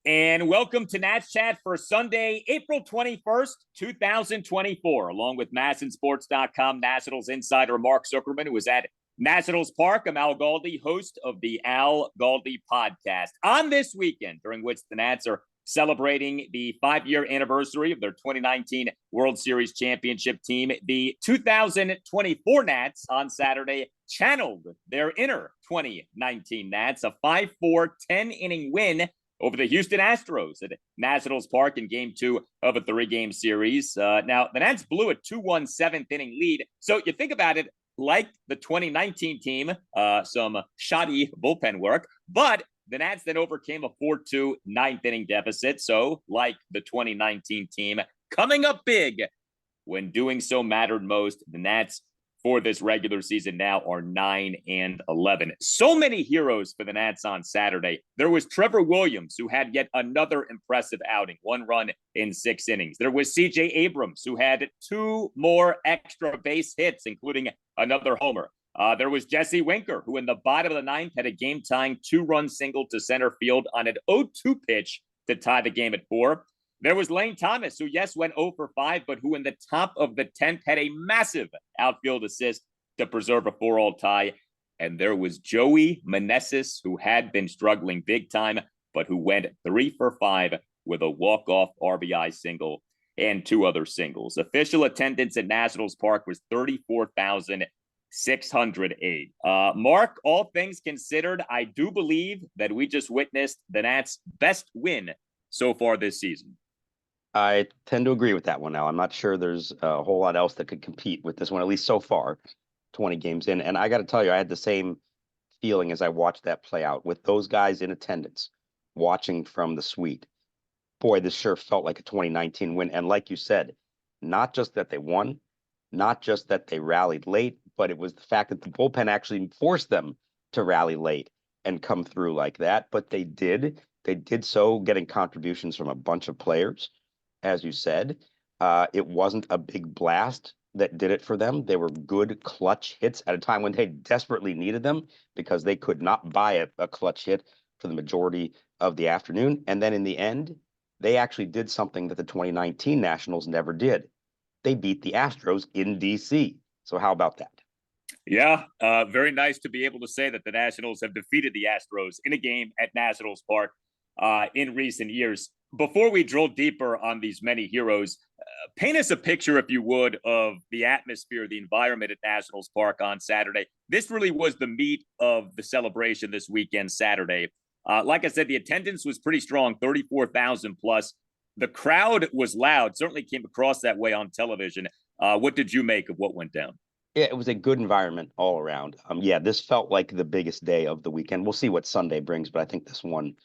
And welcome to Nats Chat for Sunday, April 21st, 2024, along with MASNsports.com Nationals insider Mark Zuckerman, who is at Nationals Park. I'm Al Galdi, host of the Al Galdi podcast. On this weekend, during which the Nats are celebrating the 5-year anniversary of their 2019 World Series championship team, the 2024 Nats on Saturday channeled their inner 2019 Nats, a 5-4 10-inning win over the Houston Astros at Nationals Park in Game 2 of a 3-game series. Now, the Nats blew a 2-1 7th-inning lead. So you think about it, like the 2019 team, some shoddy bullpen work, but the Nats then overcame a 4-2 9th-inning deficit. So, like the 2019 team, coming up big when doing so mattered most, the Nats for this regular season now are 9-11. So many heroes for the Nats on Saturday. There was Trevor Williams, who had yet another impressive outing, 1 run in 6 innings. There was C.J. Abrams, who had 2 more extra base hits, including another homer. There was Jesse Winker, who in the bottom of the 9th had a game-tying 2-run single to center field on an 0-2 pitch to tie the game at 4. There was Lane Thomas, who, yes, went 0 for 5, but who in the top of the 10th had a massive outfield assist to preserve a 4-all tie. And there was Joey Meneses, who had been struggling big time, but who went 3 for 5 with a walk-off RBI single and 2 other singles. Official attendance at Nationals Park was 34,608. Mark, all things considered, I do believe that we just witnessed the Nats' best win so far this season. I tend to agree with that one now. I'm not sure there's a whole lot else that could compete with this one, at least so far, 20 games in. And I got to tell you, I had the same feeling as I watched that play out with those guys in attendance, watching from the suite. Boy, this sure felt like a 2019 win. And like you said, not just that they won, not just that they rallied late, but it was the fact that the bullpen actually forced them to rally late and come through like that. But they did. They did so getting contributions from a bunch of players. As you said, it wasn't a big blast that did it for them. They were good clutch hits at a time when they desperately needed them because they could not buy a clutch hit for the majority of the afternoon. And then in the end, they actually did something that the 2019 Nationals never did. They beat the Astros in D.C. So how about that? Yeah, very nice to be able to say that the Nationals have defeated the Astros in a game at Nationals Park in recent years. Before we drill deeper on these many heroes, paint us a picture, if you would, of the atmosphere, the environment at Nationals Park on Saturday. This really was the meat of the celebration this weekend, Saturday. Like I said, the attendance was pretty strong, 34,000 plus. The crowd was loud, certainly came across that way on television. What did you make of what went down? Yeah, it was a good environment all around. Yeah, this felt like the biggest day of the weekend. We'll see what Sunday brings, but I think this one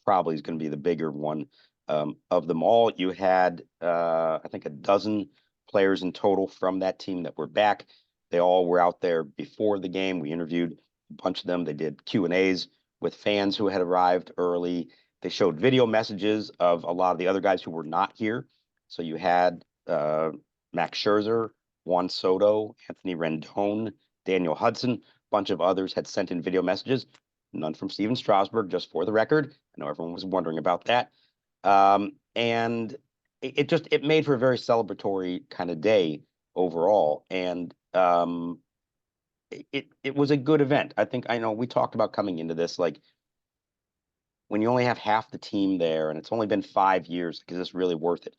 probably is going to be the bigger one. Of them all, you had, I think, a dozen players in total from that team that were back. They all were out there before the game. We interviewed a bunch of them. They did Q&As with fans who had arrived early. They showed video messages of a lot of the other guys who were not here. So you had Max Scherzer, Juan Soto, Anthony Rendon, Daniel Hudson, a bunch of others had sent in video messages. None from Steven Strasburg, just for the record. I know everyone was wondering about that. And it made for a very celebratory kind of day overall. And it was a good event. I know we talked about coming into this, like when you only have half the team there and it's only been 5 years, is this really worth it?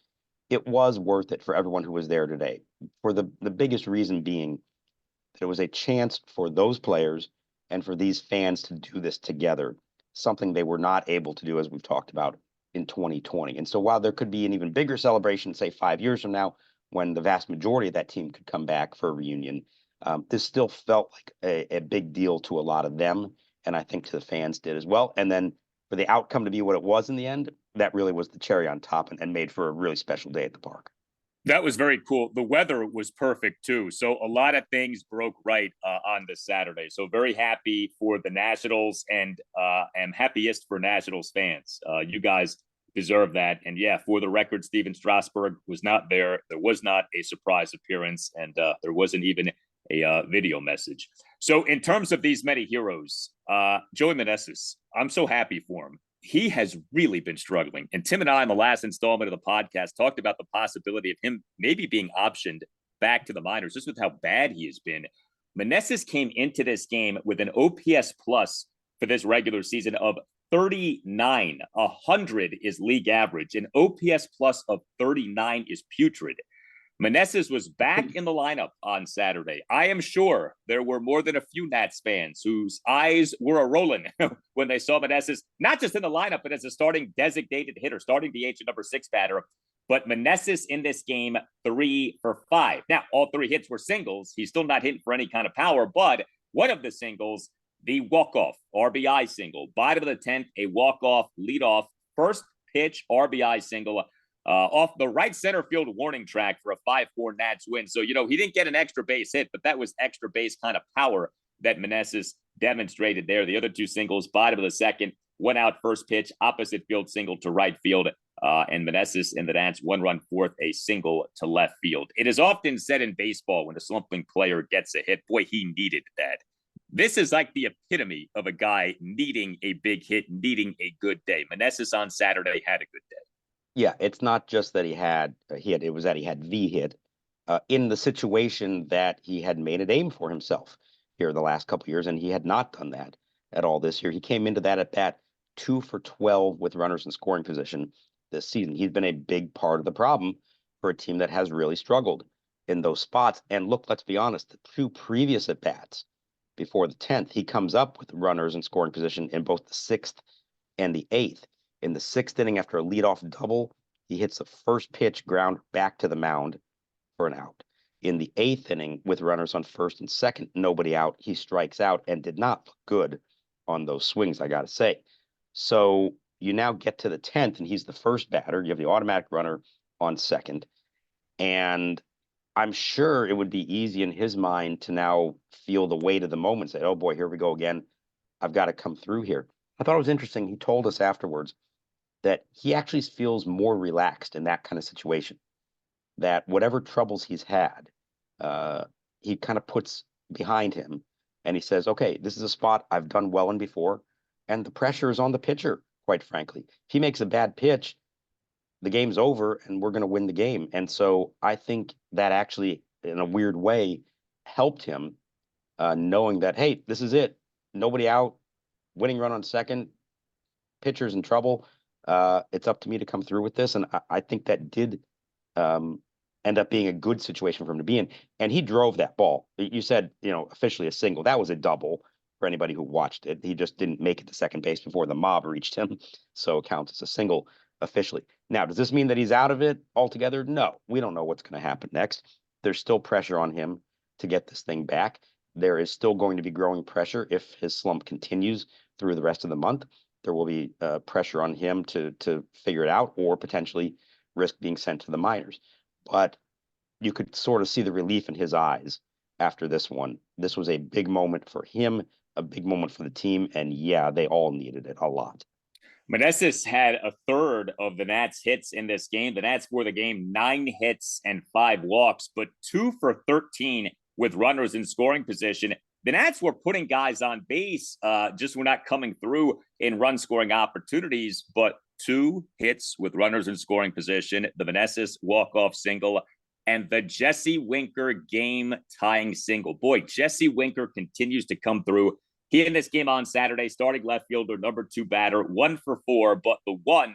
It was worth it for everyone who was there today. For the biggest reason being that it was a chance for those players and for these fans to do this together, something they were not able to do, as we've talked about, in 2020. And so while there could be an even bigger celebration, say 5 years from now, when the vast majority of that team could come back for a reunion, this still felt like a big deal to a lot of them. And I think to the fans did as well. And then for the outcome to be what it was in the end, that really was the cherry on top and made for a really special day at the park. That was very cool. The weather was perfect too. So a lot of things broke right on this Saturday. So very happy for the Nationals and am happiest for Nationals fans. You guys deserve that. And yeah, for the record, Steven Strasburg was not there. There was not a surprise appearance, and there wasn't even a video message. So in terms of these many heroes, Joey Meneses, I'm so happy for him. he has really been struggling. And Tim and I, in the last installment of the podcast, talked about the possibility of him maybe being optioned back to the minors, just with how bad he has been. Meneses came into this game with an OPS plus for this regular season of 39. 100 is league average. An OPS plus of 39 is putrid. Meneses was back in the lineup on Saturday. I am sure there were more than a few Nats fans whose eyes were a-rolling when they saw Meneses, not just in the lineup, but as a starting designated hitter, starting DH and number 6 batter. But Meneses in this game, 3 for 5. Now, all 3 hits were singles. He's still not hitting for any kind of power, but one of the singles, the walk-off RBI single. Bottom of the 10th, a walk-off, lead-off, first pitch RBI single off the right center field warning track for a 5-4 Nats win. So, he didn't get an extra base hit, but that was extra base kind of power that Meneses demonstrated there. The other 2 singles, bottom of the 2nd, went out first pitch, opposite field single to right field. And Meneses and the Nats 1-run 4th, a single to left field. It is often said in baseball when a slumping player gets a hit, boy, he needed that. This is like the epitome of a guy needing a big hit, needing a good day. Meneses on Saturday had a good day. Yeah, it's not just that he had a hit, it was that he had the hit in the situation that he had made a name for himself here the last couple of years, and he had not done that at all this year. He came into that at bat 2 for 12 with runners in scoring position this season. He's been a big part of the problem for a team that has really struggled in those spots. And look, let's be honest, the 2 previous at bats before the 10th, he comes up with runners in scoring position in both the 6th and the 8th. In the 6th inning, after a leadoff double, he hits the first pitch ground back to the mound for an out. In the 8th inning, with runners on first and second, nobody out, he strikes out and did not look good on those swings, I got to say. So you now get to the 10th, and he's the first batter. You have the automatic runner on second. And I'm sure it would be easy in his mind to now feel the weight of the moment, say, oh boy, here we go again. I've got to come through here. I thought it was interesting. He told us afterwards that he actually feels more relaxed in that kind of situation, that whatever troubles he's had, he kind of puts behind him, and he says, okay, this is a spot I've done well in before, and the pressure is on the pitcher, quite frankly. If he makes a bad pitch, the game's over, and we're going to win the game. And so I think that actually, in a weird way, helped him, knowing that, hey, this is it. Nobody out, winning run on second, pitcher's in trouble. It's up to me to come through with this. And I think that did end up being a good situation for him to be in. And he drove that ball. You said, officially a single. That was a double for anybody who watched it. He just didn't make it to second base before the mob reached him. So it counts as a single officially. Now, does this mean that he's out of it altogether? No, we don't know what's going to happen next. There's still pressure on him to get this thing back. There is still going to be growing pressure if his slump continues through the rest of the month. There will be pressure on him to figure it out, or potentially risk being sent to the minors. But you could sort of see the relief in his eyes after this one. This was a big moment for him, a big moment for the team, and yeah, they all needed it a lot. Meneses had a third of the Nats hits in this game. The Nats for the game 9 hits and 5 walks, but 2 for 13 with runners in scoring position. The Nats were putting guys on base, just were not coming through in run scoring opportunities, but 2 hits with runners in scoring position, the Meneses walk-off single, and the Jesse Winker game-tying single. Boy, Jesse Winker continues to come through. He in this game on Saturday, starting left fielder, number 2 batter, 1 for 4, but the one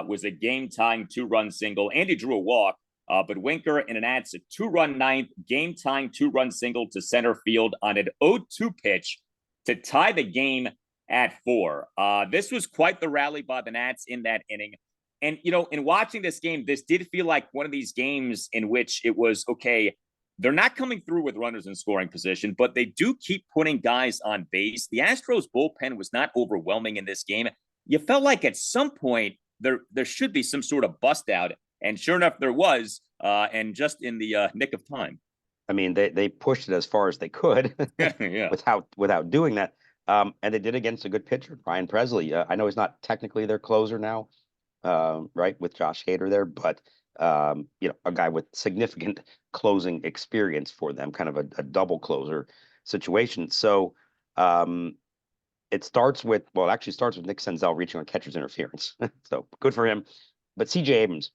was a game-tying 2-run single, and he drew a walk. But Winker in an Nats 2-run ninth, game-tying 2-run single to center field on an 0-2 pitch to tie the game at 4. This was quite the rally by the Nats in that inning. And, in watching this game, this did feel like one of these games in which it was, okay, they're not coming through with runners in scoring position, but they do keep putting guys on base. The Astros bullpen was not overwhelming in this game. You felt like at some point there should be some sort of bust out. And sure enough, there was, and just in the nick of time. I mean, they pushed it as far as they could Yeah. without doing that. And they did against a good pitcher, Ryan Presley. I know he's not technically their closer now, right, with Josh Hader there, but a guy with significant closing experience for them, kind of a double closer situation. So it starts with, well, it actually starts with Nick Senzel reaching on catcher's interference. So good for him. But CJ Abrams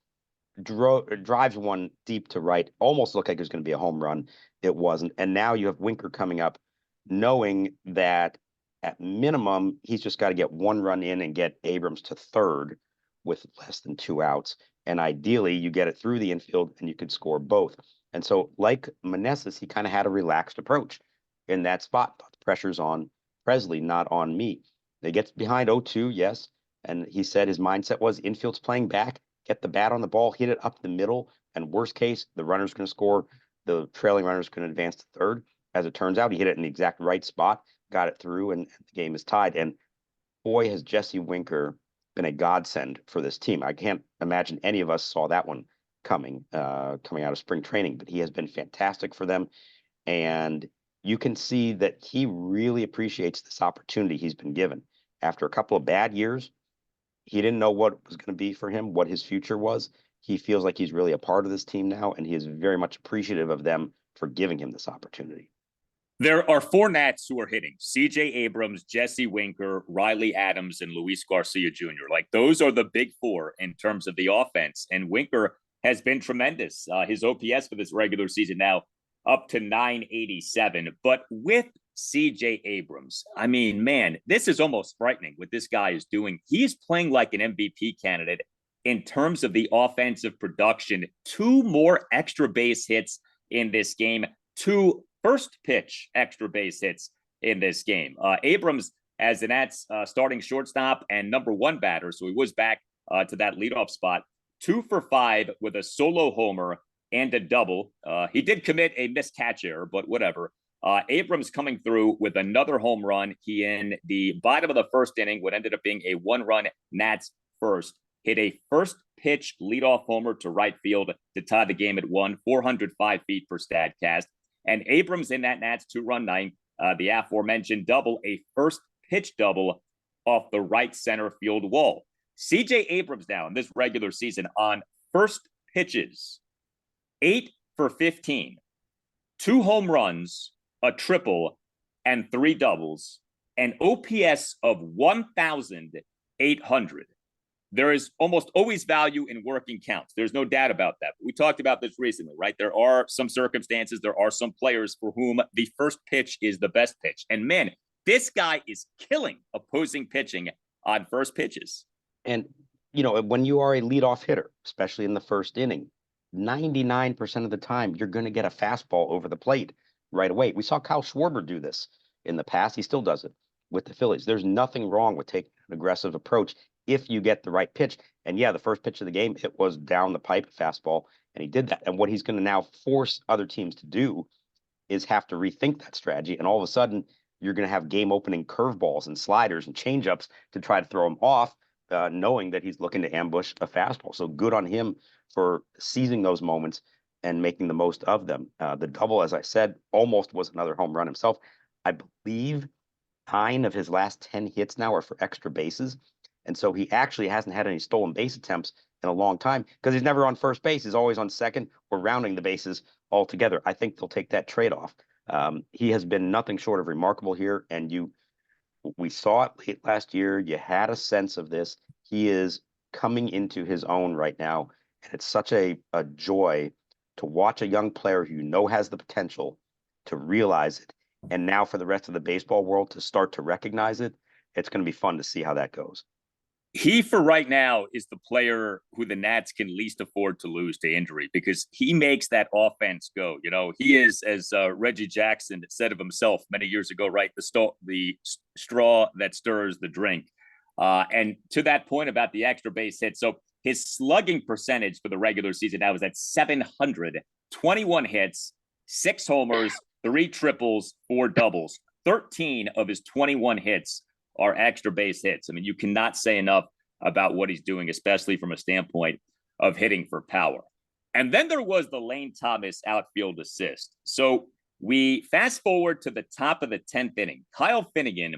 drives one deep to right, almost looked like it was going to be a home run. It wasn't. And now you have Winker coming up, knowing that at minimum, he's just got to get one run in and get Abrams to third with less than 2 outs. And ideally, you get it through the infield and you could score both. And so, like Meneses, he kind of had a relaxed approach in that spot. The pressure's on Presley, not on me. They get behind 0-2, yes. And he said his mindset was infield's playing back, get the bat on the ball, hit it up the middle, and worst case, the runner's going to score. The trailing runner's going to advance to third. As it turns out, he hit it in the exact right spot, got it through, and the game is tied. And boy, has Jesse Winker been a godsend for this team. I can't imagine any of us saw that one coming out of spring training, but he has been fantastic for them. And you can see that he really appreciates this opportunity he's been given. After a couple of bad years, he didn't know what it was going to be for him, what his future was. He feels like he's really a part of this team now, and he is very much appreciative of them for giving him this opportunity. There are 4 Nats who are hitting: CJ Abrams, Jesse Winker, Riley Adams, and Luis Garcia Jr. Like, those are the big 4 in terms of the offense. And Winker has been tremendous. His OPS for this regular season now up to 987. But with CJ Abrams, I mean, man, this is almost frightening what this guy is doing. He's playing like an MVP candidate in terms of the offensive production. 2 more extra base hits in this game, 2 first pitch extra base hits in this game. Abrams, as the Nats starting shortstop and number 1 batter, so he was back to that leadoff spot, 2 for 5 with a solo homer and a double. He did commit a missed catch error, but whatever. Abrams coming through with another home run. He, in the bottom of the first inning, what ended up being a 1-run Nats first, hit a first pitch leadoff homer to right field to tie the game at 1, 405 feet per Statcast. And Abrams in that Nats 2-run ninth, the aforementioned double, a first pitch double off the right center field wall. CJ Abrams now in this regular season on first pitches, 8 for 15, 2 home runs, a triple, and 3 doubles, an OPS of 1,800. There is almost always value in working counts. There's no doubt about that. We talked about this recently, right? There are some circumstances, there are some players for whom the first pitch is the best pitch. And man, this guy is killing opposing pitching on first pitches. And, you know, when you are a leadoff hitter, especially in the first inning, 99% of the time, you're going to get a fastball over the plate right away. We saw Kyle Schwarber do this in the past. He still does it with the Phillies. There's nothing wrong with taking an aggressive approach if you get the right pitch. And yeah, the first pitch of the game, it was down the pipe fastball, and he did that. And what he's going to now force other teams to do is have to rethink that strategy. And all of a sudden, you're going to have game-opening curveballs and sliders and changeups to try to throw him off, knowing that he's looking to ambush a fastball. So good on him for seizing those moments and making the most of them. The double, as I said, almost was another home run himself. I believe 9 of his last 10 hits now are for extra bases. And so he actually hasn't had any stolen base attempts in a long time because he's never on first base. He's always on second or rounding the bases altogether. I think they'll take that trade-off. He has been nothing short of remarkable here. And we saw it late last year. You had a sense of this. He is coming into his own right now. And it's such a joy to watch a young player who you know has the potential to realize it. And now for the rest of the baseball world to start to recognize it. It's going to be fun to see how that goes. He, for right now, is the player who the Nats can least afford to lose to injury because he makes that offense go. You know, he is, as Reggie Jackson said of himself many years ago, right? The straw that stirs the drink. And to that point about the extra base hit, so his slugging percentage for the regular season now is at 700, 21 hits, 6 homers, 3 triples, 4 doubles. 13 of his 21 hits are extra base hits. I mean, you cannot say enough about what he's doing, especially from a standpoint of hitting for power. And then there was the Lane Thomas outfield assist. So we fast forward to the top of the 10th inning. Kyle Finnegan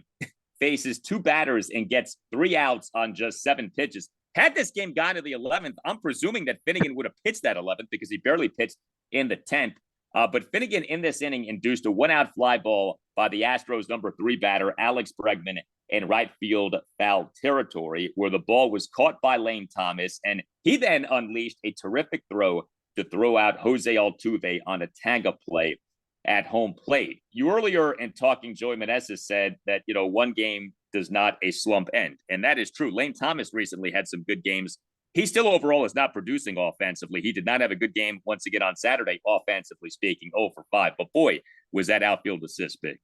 faces 2 batters and gets 3 outs on just 7 pitches. Had this game gone to the 11th, I'm presuming that Finnegan would have pitched that 11th because he barely pitched in the 10th. But Finnegan in this inning induced a 1-out fly ball by the Astros number 3 batter, Alex Bregman, in right field foul territory, where the ball was caught by Lane Thomas, and he then unleashed a terrific throw to throw out Jose Altuve on a Tanga play at home plate. You earlier in talking, Joey Meneses said that, one game does not a slump end. And that is true. Lane Thomas recently had some good games. He still overall is not producing offensively. He did not have a good game once again on Saturday, offensively speaking, 0 for 5. But boy, was that outfield assist big.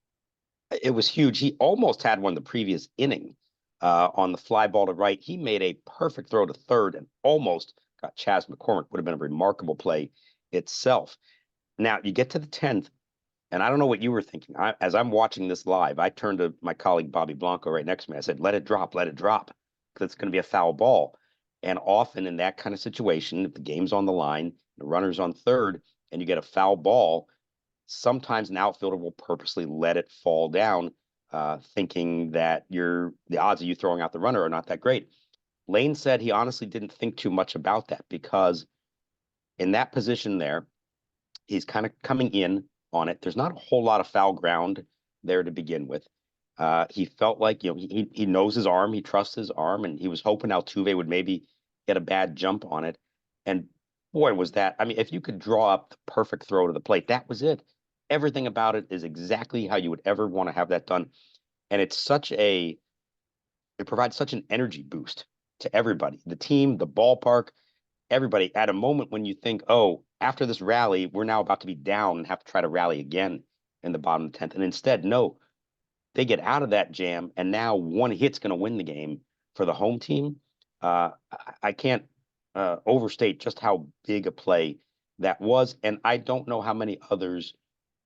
It was huge. He almost had one the previous inning on the fly ball to right. He made a perfect throw to third and almost got Chas McCormick. Would have been a remarkable play itself. Now, you get to the 10th, and I don't know what you were thinking. As I'm watching this live, I turned to my colleague Bobby Blanco right next to me. I said, let it drop, because it's going to be a foul ball. And often in that kind of situation, if the game's on the line, the runner's on third, and you get a foul ball, sometimes an outfielder will purposely let it fall down, thinking that the odds of you throwing out the runner are not that great. Lane said he honestly didn't think too much about that because in that position there, he's kind of coming in on it. There's not a whole lot of foul ground there to begin with. He felt like, he knows his arm, he trusts his arm, and he was hoping Altuve would maybe get a bad jump on it. And boy, was that, if you could draw up the perfect throw to the plate, that was it. Everything about it is exactly how you would ever want to have that done. And it provides such an energy boost to everybody, the team, the ballpark, everybody, at a moment when you think, oh, after this rally, we're now about to be down and have to try to rally again in the bottom of the 10th. And instead, no, they get out of that jam, and now one hit's going to win the game for the home team. I can't overstate just how big a play that was, and I don't know how many others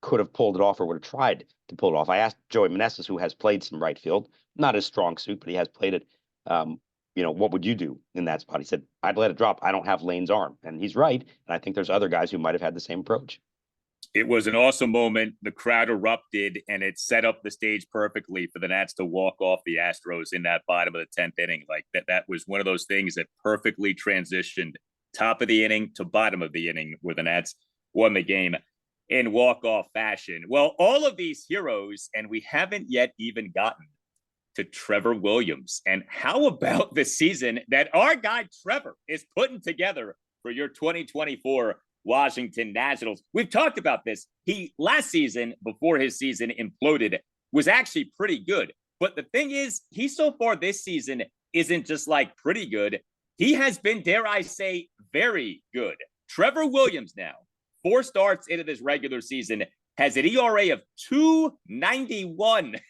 could have pulled it off or would have tried to pull it off. I asked Joey Meneses, who has played some right field, not his strong suit, but he has played it. What would you do in that spot? He said, I'd let it drop. I don't have Lane's arm. And he's right. And I think there's other guys who might have had the same approach. It was an awesome moment. The crowd erupted, and it set up the stage perfectly for the Nats to walk off the Astros in that bottom of the 10th inning. Like that was one of those things that perfectly transitioned top of the inning to bottom of the inning, where the Nats won the game in walk-off fashion. Well, all of these heroes, and we haven't yet even gotten to Trevor Williams. And how about the season that our guy Trevor is putting together for your 2024 Washington Nationals? We've talked about this. He, last season, before his season imploded, was actually pretty good. But the thing is, he so far this season isn't just like pretty good. He has been, dare I say, very good. Trevor Williams now, 4 starts into this regular season, has an ERA of 2.91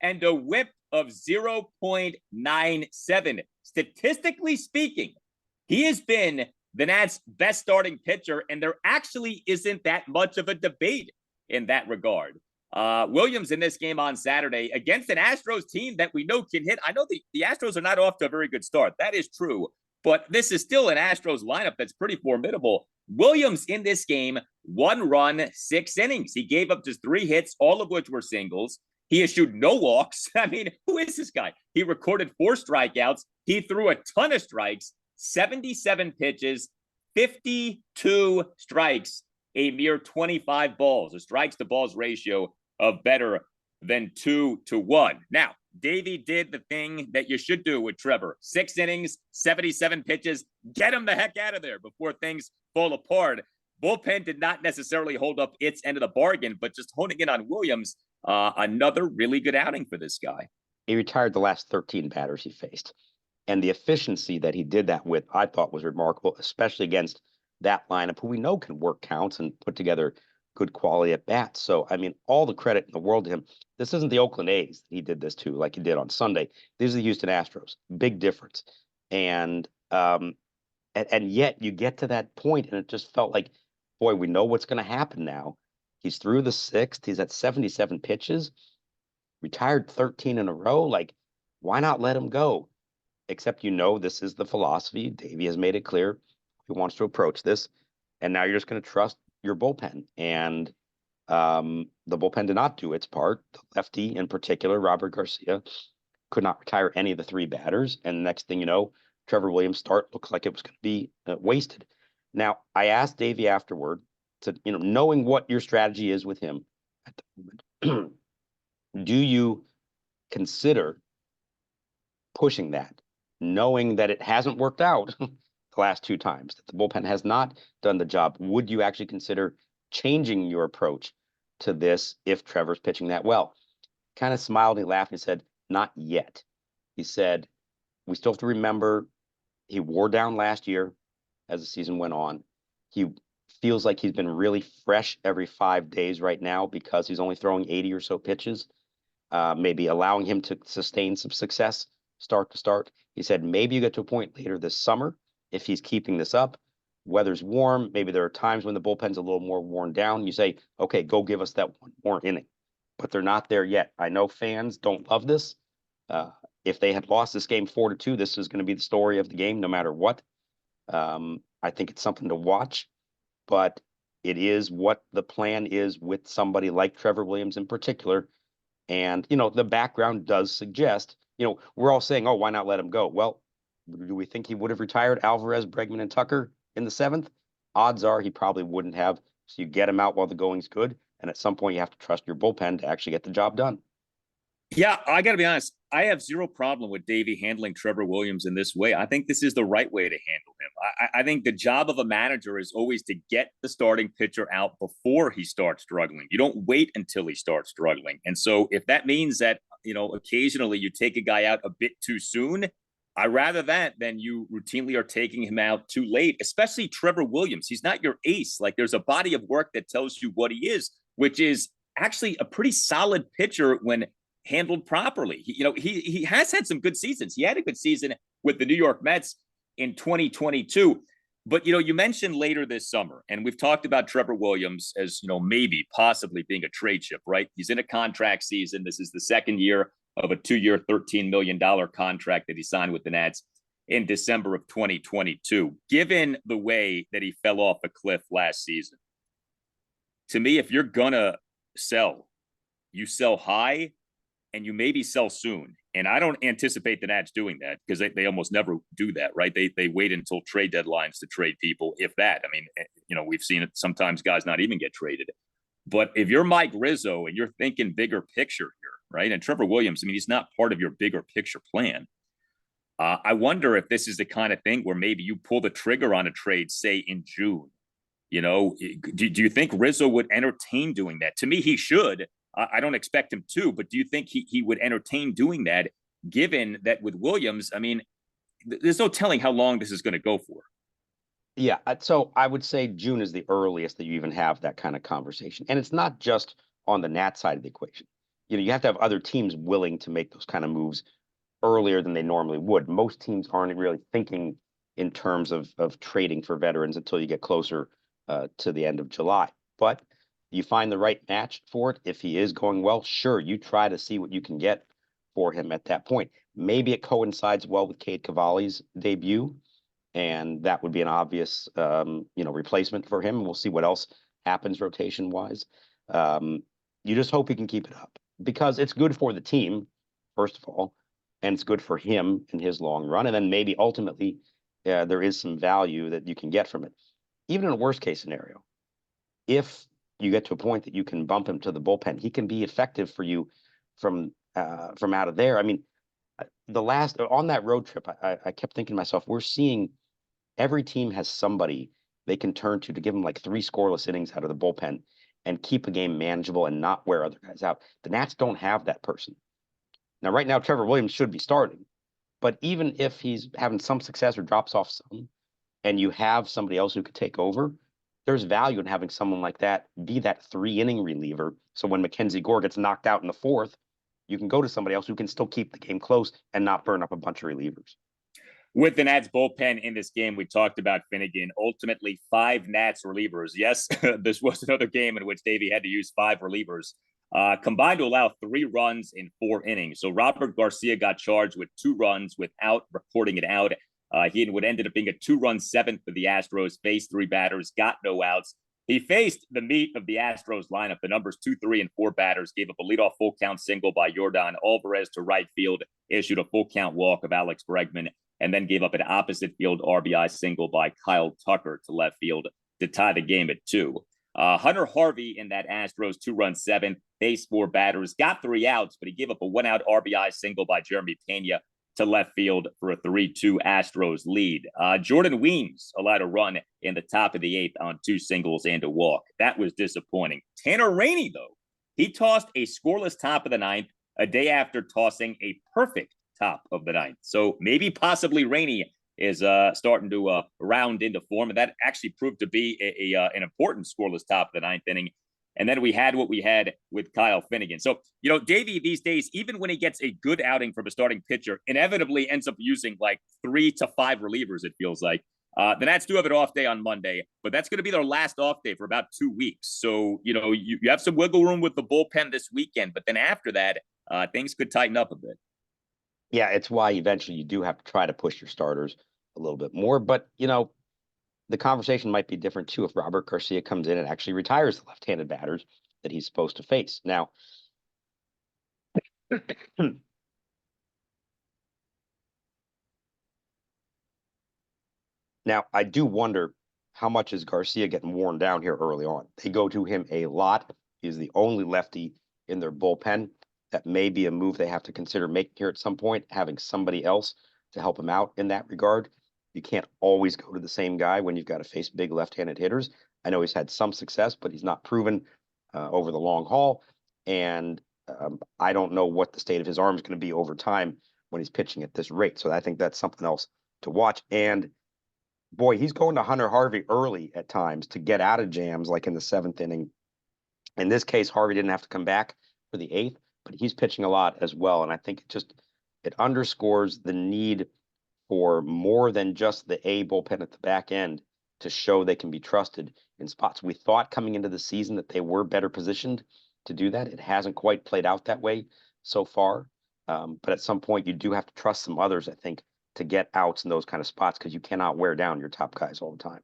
and a whip of 0.97. Statistically speaking, he has been the Nats' best starting pitcher, and there actually isn't that much of a debate in that regard. Williams in this game on Saturday against an Astros team that we know can hit. I know the Astros are not off to a very good start. That is true. But this is still an Astros lineup that's pretty formidable. Williams in this game, 1 run, 6 innings. He gave up just 3 hits, all of which were singles. He issued no walks. I mean, who is this guy? He recorded 4 strikeouts. He threw a ton of strikes, 77 pitches, 52 strikes, a mere 25 balls. A strikes to balls ratio of better than 2-1. Now, Davey did the thing that you should do with Trevor. 6 innings, 77 pitches. Get him the heck out of there before things fall apart. Bullpen did not necessarily hold up its end of the bargain, but just honing in on Williams, another really good outing for this guy. He retired the last 13 batters he faced. And the efficiency that he did that with, I thought, was remarkable, especially against that lineup, who we know can work counts and put together good quality at bats. So, all the credit in the world to him. This isn't the Oakland A's he did this to, like he did on Sunday. These are the Houston Astros. Big difference. And yet you get to that point, and it just felt like, boy, we know what's going to happen now. He's through the 6th. He's at 77 pitches, retired 13 in a row. Like, why not let him go? Except, this is the philosophy. Davey has made it clear he wants to approach this. And now you're just going to trust your bullpen. And the bullpen did not do its part. The lefty in particular, Robert Garcia, could not retire any of the 3 batters. And the next thing you know, Trevor Williams' start looks like it was going to be wasted. Now, I asked Davey afterward to, knowing what your strategy is with him at the moment, do you consider pushing that, knowing that it hasn't worked out the last 2 times, that the bullpen has not done the job? Would you actually consider changing your approach to this if Trevor's pitching that well? Kind of smiled, he laughed, and he said, not yet. He said, we still have to remember he wore down last year as the season went on. He feels like he's been really fresh every 5 days right now because he's only throwing 80 or so pitches, maybe allowing him to sustain some success start to start. He said maybe you get to a point later this summer if he's keeping this up. Weather's warm. Maybe there are times when the bullpen's a little more worn down. You say, okay, go give us that one more inning. But they're not there yet. I know fans don't love this. If they had lost this game 4-2, this is going to be the story of the game, no matter what. I think it's something to watch, but it is what the plan is with somebody like Trevor Williams in particular. And, the background does suggest, we're all saying, oh, why not let him go? Well, do we think he would have retired Alvarez, Bregman, and Tucker in the 7th? Odds are he probably wouldn't have. So you get him out while the going's good. And at some point, you have to trust your bullpen to actually get the job done. Yeah, I got to be honest. I have zero problem with Davey handling Trevor Williams in this way. I think this is the right way to handle him. I think the job of a manager is always to get the starting pitcher out before he starts struggling. You don't wait until he starts struggling. And so if that means that, occasionally you take a guy out a bit too soon, I rather that than you routinely are taking him out too late, especially Trevor Williams. He's not your ace. Like, there's a body of work that tells you what he is, which is actually a pretty solid pitcher when handled properly. He has had some good seasons. He had a good season with the New York Mets in 2022. But, you mentioned later this summer, and we've talked about Trevor Williams as, maybe possibly being a trade chip, right? He's in a contract season. This is the second year of a 2-year, $13 million contract that he signed with the Nats in December of 2022. Given the way that he fell off a cliff last season, to me, if you're going to sell, you sell high and you maybe sell soon. And I don't anticipate the Nats doing that because they almost never do that, right? They wait until trade deadlines to trade people, if that. I mean, we've seen it sometimes guys not even get traded. But if you're Mike Rizzo and you're thinking bigger picture here, right? And Trevor Williams, I mean, he's not part of your bigger picture plan. I wonder if this is the kind of thing where maybe you pull the trigger on a trade, say in June. Do you think Rizzo would entertain doing that? To me, he should. I don't expect him to, but do you think he would entertain doing that, given that with Williams, I mean, there's no telling how long this is going to go for. Yeah, so I would say June is the earliest that you even have that kind of conversation. And it's not just on the Nat side of the equation. You have to have other teams willing to make those kind of moves earlier than they normally would. Most teams aren't really thinking in terms of trading for veterans until you get closer to the end of July. But you find the right match for it. If he is going well, sure, you try to see what you can get for him at that point. Maybe it coincides well with Cade Cavalli's debut, and that would be an obvious, replacement for him. We'll see what else happens rotation-wise. You just hope he can keep it up because it's good for the team, first of all, and it's good for him in his long run. And then maybe ultimately there is some value that you can get from it. Even in a worst-case scenario, if you get to a point that you can bump him to the bullpen, he can be effective for you from out of there. I mean, on that road trip, I kept thinking to myself, we're seeing every team has somebody they can turn to give them like 3 scoreless innings out of the bullpen and keep a game manageable and not wear other guys out. The Nats don't have that person. Now, right now, Trevor Williams should be starting, but even if he's having some success or drops off some, and you have somebody else who could take over, there's value in having someone like that be that 3-inning reliever. So when Mackenzie Gore gets knocked out in the 4th, you can go to somebody else who can still keep the game close and not burn up a bunch of relievers. With the Nats bullpen in this game, we talked about Finnegan. Ultimately, 5 Nats relievers. Yes, this was another game in which Davey had to use 5 relievers, combined to allow 3 runs in 4 innings. So Robert Garcia got charged with 2 runs without reporting it out. He would ended up being a 2-run 7th for the Astros, faced 3 batters, got no outs. He faced the meat of the Astros lineup, the numbers 2, 3, and 4 batters, gave up a leadoff full count single by Yordan Alvarez to right field, issued a full count walk of Alex Bregman, and then gave up an opposite field RBI single by Kyle Tucker to left field to tie the game at 2. Hunter Harvey in that Astros 2-run 7th, faced 4 batters, got 3 outs, but he gave up a 1-out RBI single by Jeremy Pena to left field for a 3-2 Astros lead. Jordan Weems allowed a run in the top of the eighth on 2 singles and a walk. That was disappointing. Tanner Rainey, though, he tossed a scoreless top of the ninth a day after tossing a perfect top of the ninth. So maybe possibly Rainey is starting to round into form, and that actually proved to be an important scoreless top of the ninth inning. And then we had what we had with Kyle Finnegan. So, Davey these days, even when he gets a good outing from a starting pitcher, inevitably ends up using like 3 to 5 relievers, it feels like. The Nats do have an off day on Monday, but that's going to be their last off day for about 2 weeks. So, you have some wiggle room with the bullpen this weekend, but then after that, things could tighten up a bit. Yeah, it's why eventually you do have to try to push your starters a little bit more. But, the conversation might be different too if Robert Garcia comes in and actually retires the left-handed batters that he's supposed to face. Now, I do wonder how much is Garcia getting worn down here early on. They go to him a lot. He's the only lefty in their bullpen. That may be a move they have to consider making here at some point, having somebody else to help him out in that regard. You can't always go to the same guy when you've got to face big left-handed hitters. I know he's had some success, but he's not proven over the long haul. And I don't know what the state of his arm is going to be over time when he's pitching at this rate. So I think that's something else to watch. And boy, he's going to Hunter Harvey early at times to get out of jams, like in the 7th inning. In this case, Harvey didn't have to come back for the 8th, but he's pitching a lot as well. And I think it underscores the need for more than just the A bullpen at the back end to show they can be trusted in spots. We thought coming into the season that they were better positioned to do that. It hasn't quite played out that way so far. But at some point, you do have to trust some others, I think, to get outs in those kind of spots because you cannot wear down your top guys all the time.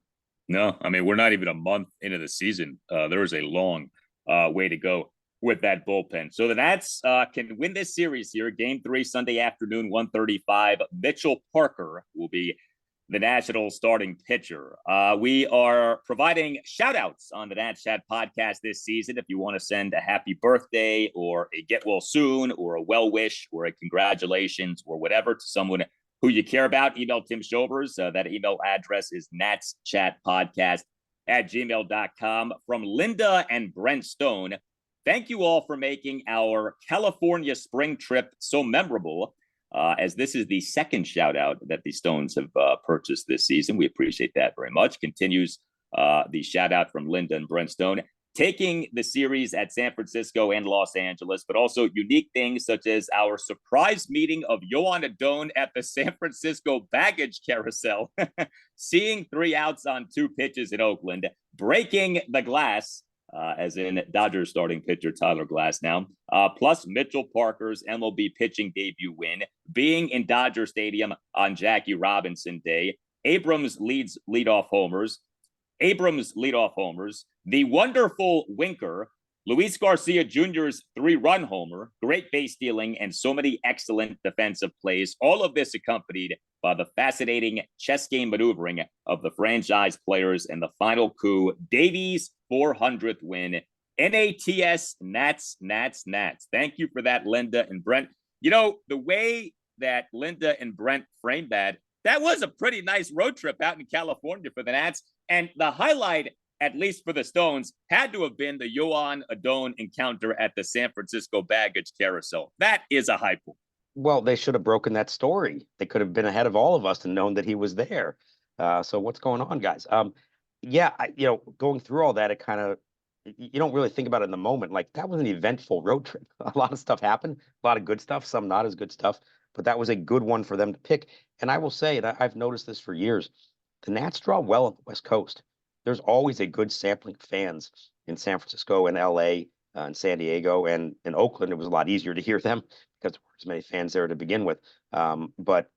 No, I mean, we're not even a month into the season. There is a long way to go with that bullpen. So the Nats can win this series here. Game 3, Sunday afternoon, 1:35. Mitchell Parker will be the Nationals starting pitcher. We are providing shout outs on the Nats Chat podcast this season. If you want to send a happy birthday or a get well soon or a well wish or a congratulations or whatever to someone who you care about, email Tim Shovers. That email address is natschatpodcast@gmail.com. From Linda and Brent Stone, thank you all for making our California spring trip so memorable, as this is the second shout out that the Stones have purchased this season. We appreciate that very much. Continues the shout out from Linda and Brent Stone. Taking the series at San Francisco and Los Angeles, but also unique things such as our surprise meeting of Yoan Adon at the San Francisco baggage carousel, seeing 3 outs on 2 pitches in Oakland, breaking the glass, as in Dodgers starting pitcher Tyler Glasnow, plus Mitchell Parker's MLB pitching debut win, being in Dodger Stadium on Jackie Robinson Day, Abrams leadoff homers, the wonderful Winker, Luis Garcia Jr.'s 3-run homer, great base stealing, and so many excellent defensive plays. All of this accompanied by the fascinating chess game maneuvering of the franchise players and the final coup, Davies' 400th win. NATS, Nats. Thank you for that, Linda and Brent. The way that Linda and Brent framed that was a pretty nice road trip out in California for the Nats. And the highlight, at least for the Stones, had to have been the Yoan Adon encounter at the San Francisco baggage carousel. That is a high point. Well, they should have broken that story. They could have been ahead of all of us and known that he was there. So what's going on, guys? Going through all that, it kind of, you don't really think about it in the moment. Like, that was an eventful road trip. A lot of stuff happened, a lot of good stuff, some not as good stuff, but that was a good one for them to pick. And I will say, and I've noticed this for years, the Nats draw well on the West Coast. There's always a good sampling of fans in San Francisco and LA and San Diego, and in Oakland, it was a lot easier to hear them because there weren't as many fans there to begin with. But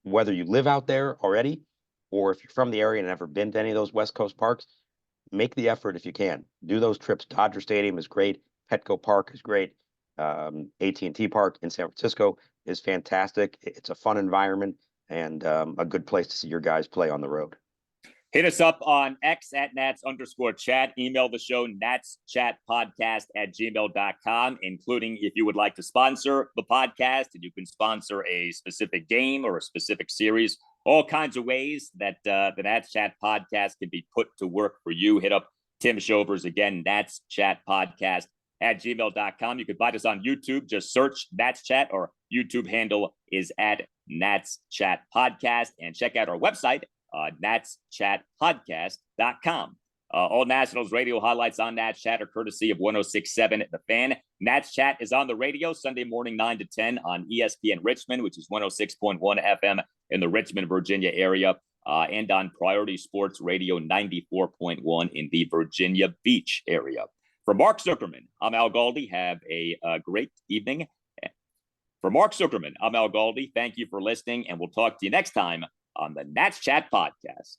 whether you live out there already, or if you're from the area and never been to any of those West Coast parks, make the effort if you can. Do those trips. Dodger Stadium is great. Petco Park is great. AT&T Park in San Francisco is fantastic. It's a fun environment and a good place to see your guys play on the road. Hit us up on X at Nats_chat. Email the show, natschatpodcast@gmail.com, including if you would like to sponsor the podcast and you can sponsor a specific game or a specific series. All kinds of ways that the Nats Chat podcast can be put to work for you. Hit up Tim Shovers again, natschatpodcast@gmail.com. You can find us on YouTube. Just search Nats Chat. Our YouTube handle is at Nats Chat Podcast. And check out our website, natschatpodcast.com. All Nationals radio highlights on Nats Chat are courtesy of 106.7 The Fan. Nats Chat is on the radio Sunday morning 9 to 10 on ESPN Richmond, which is 106.1 FM in the Richmond, Virginia area, and on Priority Sports Radio 94.1 in the Virginia Beach area. For Mark Zuckerman, I'm Al Galdi. Have a great evening. For Mark Zuckerman, I'm Al Galdi. Thank you for listening, and we'll talk to you next time on the Nats Chat Podcast.